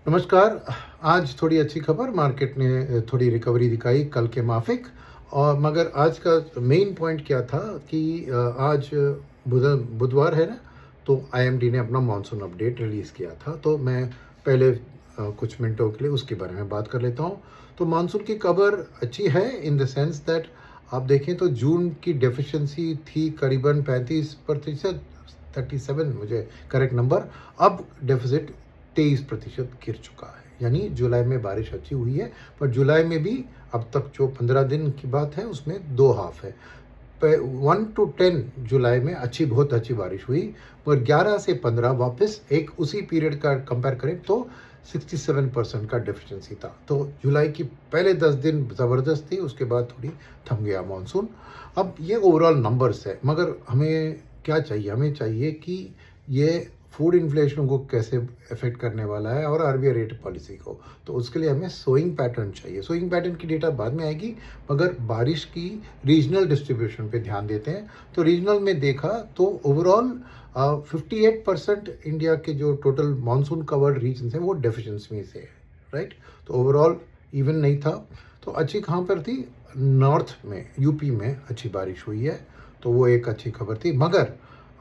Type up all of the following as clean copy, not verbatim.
नमस्कार। आज थोड़ी अच्छी खबर, मार्केट ने थोड़ी रिकवरी दिखाई कल के माफिक। और मगर आज का मेन पॉइंट क्या था कि आज बुधवार है ना, तो आईएमडी ने अपना मॉनसून अपडेट रिलीज़ किया था। तो मैं पहले कुछ मिनटों के लिए उसके बारे में बात कर लेता हूँ। तो मानसून की खबर अच्छी है इन द सेंस दैट आप देखें तो जून की डेफिशिएंसी थी करीबन 35%, 37 मुझे करेक्ट नंबर। अब डेफिसिट 23% गिर चुका है, यानी जुलाई में बारिश अच्छी हुई है। पर जुलाई में भी अब तक जो 15 दिन की बात है उसमें दो हाफ है। 1 to 10 जुलाई में बहुत अच्छी बारिश हुई, मगर 11 से 15 वापस एक उसी पीरियड का कंपेयर करें तो 67% का डेफिशिएंसी था। तो जुलाई की पहले 10 दिन ज़बरदस्त थी, उसके बाद थोड़ी थम गया मानसून। अब ये ओवरऑल नंबर्स है, मगर हमें क्या चाहिए? हमें चाहिए कि ये फूड इन्फ्लेशन को कैसे अफेक्ट करने वाला है और आरबीआई रेट पॉलिसी को। तो उसके लिए हमें सोइंग पैटर्न चाहिए। सोइंग पैटर्न की डेटा बाद में आएगी, मगर बारिश की रीजनल डिस्ट्रीब्यूशन पे ध्यान देते हैं। तो रीजनल में देखा तो ओवरऑल 58% इंडिया के जो टोटल मानसून कवर्ड रीजन है वो डेफिशिएंसी में से है, राइट। तो ओवरऑल इवन नहीं था। तो अच्छी कहाँ पर थी? नॉर्थ में, यूपी में अच्छी बारिश हुई है, तो वो एक अच्छी खबर थी। मगर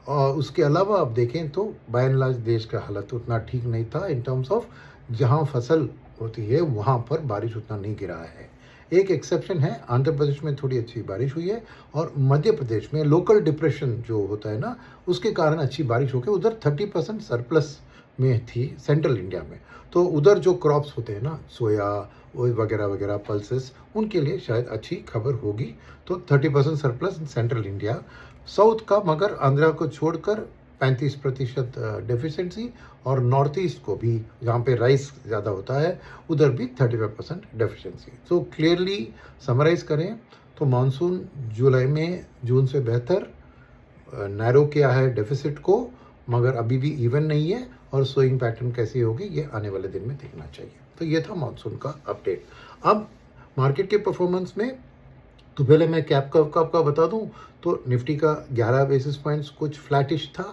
और उसके अलावा आप देखें तो बाय एंड लार्ज देश का हालत उतना ठीक नहीं था इन टर्म्स ऑफ जहां फसल होती है वहां पर बारिश उतना नहीं गिरा है। एक एक्सेप्शन है, आंध्र प्रदेश में थोड़ी अच्छी बारिश हुई है, और मध्य प्रदेश में लोकल डिप्रेशन जो होता है ना, उसके कारण अच्छी बारिश होकर उधर 30% सरप्लस में थी सेंट्रल इंडिया में। तो उधर जो क्रॉप्स होते हैं ना, सोया वगैरह वगैरह पल्सेस, उनके लिए शायद अच्छी खबर होगी। तो 30% surplus in central India. South का मगर आंध्रा को छोड़कर 35% डेफिशिएंसी, और नॉर्थ ईस्ट को भी जहाँ पे राइस ज़्यादा होता है उधर भी 35% डेफिशिएंसी। तो क्लियरली समराइज करें तो मानसून जुलाई में जून से बेहतर नैरो किया है डेफिसिट को, मगर अभी भी इवन नहीं है। और सोइंग पैटर्न कैसी होगी ये आने वाले दिन में देखना चाहिए। तो ये था मानसून का अपडेट। अब मार्केट के परफॉर्मेंस में तो पहले मैं कैप का बता दूं तो निफ्टी का 11 बेसिस पॉइंट्स कुछ फ्लैटिश था,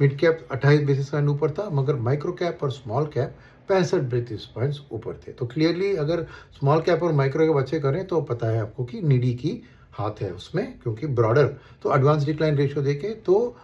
मिड कैप 28 बेसिस पॉइंट ऊपर था, मगर माइक्रो कैप और स्मॉल कैप 65 बेसिस पॉइंट्स ऊपर थे। तो क्लियरली अगर स्मॉल कैप और माइक्रो कैप अच्छे करें तो पता है आपको कि निडी की हाथ है उसमें, क्योंकि ब्रॉडर तो एडवांस डिक्लाइन रेशियो देखे तो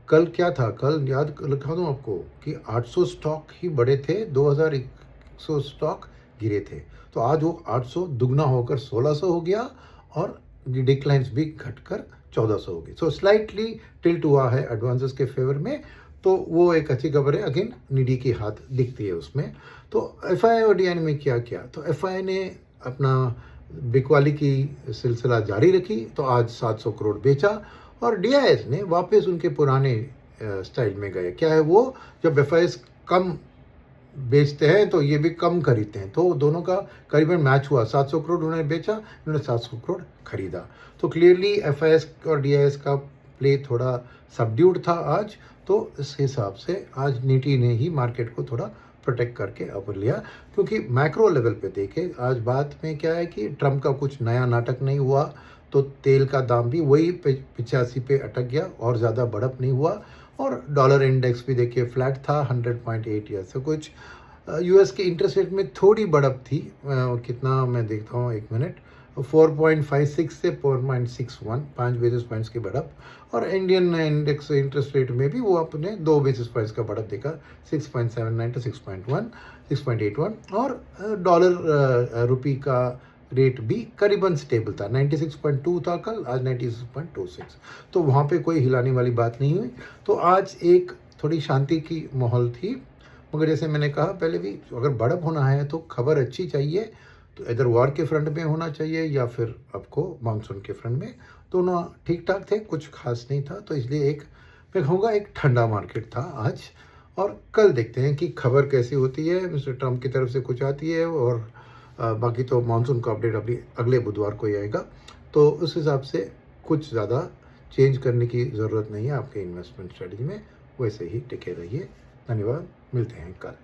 कल क्या था, कल याद लिखा दूं आपको कि 800 स्टॉक ही बड़े थे, 2100 स्टॉक गिरे थे। तो आज वो 800 दुगना होकर 1600 हो गया, और डिक्लाइंस भी घटकर 1400 हो गई। सो स्लाइटली टिल्ट हुआ है एडवांसेस के फेवर में। तो वो एक अच्छी खबर है। अगेन निडी की हाथ दिखती है उसमें। तो एफआई और डीआई में क्या किया? तो एफआई ने अपना बिकवाली की सिलसिला जारी रखी, तो आज 700 करोड़ बेचा, और डीआईएस ने वापस उनके पुराने स्टाइल में गए। क्या है वो? जब एफआईएस कम बेचते हैं तो ये भी कम खरीदते हैं, तो दोनों का करीबन मैच हुआ। 700 करोड़ उन्होंने बेचा, उन्होंने 700 करोड़ खरीदा। तो क्लियरली एफआईएस और डीआईएस का प्ले थोड़ा सबड्यूड था आज। तो इस हिसाब से आज निटी ने ही मार्केट को थोड़ा प्रोटेक्ट करके अब लिया, क्योंकि मैक्रो लेवल पे देखे आज बात में क्या है कि ट्रम्प का कुछ नया नाटक नहीं हुआ, तो तेल का दाम भी वही 85 पे अटक गया और ज़्यादा बढ़त नहीं हुआ। और डॉलर इंडेक्स भी देखिए फ्लैट था 100.8 या से कुछ। यूएस के इंटरेस्ट रेट में थोड़ी बढ़त थी, कितना मैं देखता हूँ एक मिनट, 4.56 से 4.61, 5 बेसिस पॉइंट्स की बढ़त। और इंडियन इंडेक्स इंटरेस्ट रेट में भी वो अपने 2 बेसिस पॉइंट्स का बढ़त देखा, 6.79 टू 6.81। और डॉलर रुपी का रेट भी करीबन स्टेबल था, 96.2 था कल, आज 96.26। तो वहाँ पे कोई हिलाने वाली बात नहीं हुई। तो आज एक थोड़ी शांति की माहौल थी, मगर जैसे मैंने कहा पहले भी, अगर बढ़त होना है तो खबर अच्छी चाहिए। तो इधर वॉर के फ्रंट में होना चाहिए या फिर आपको मानसून के फ्रंट में, दोनों ठीक ठाक थे, कुछ खास नहीं था। तो इसलिए एक मैं कहूँगा एक ठंडा मार्केट था आज। और कल देखते हैं कि खबर कैसी होती है, मिस्टर ट्रम्प की तरफ से कुछ आती है, और बाकी तो मानसून का अपडेट अभी अगले बुधवार को ही आएगा। तो उस हिसाब से कुछ ज़्यादा चेंज करने की ज़रूरत नहीं है आपके इन्वेस्टमेंट स्ट्रेटजी में, वैसे ही टिके रहिए। धन्यवाद, मिलते हैं कल।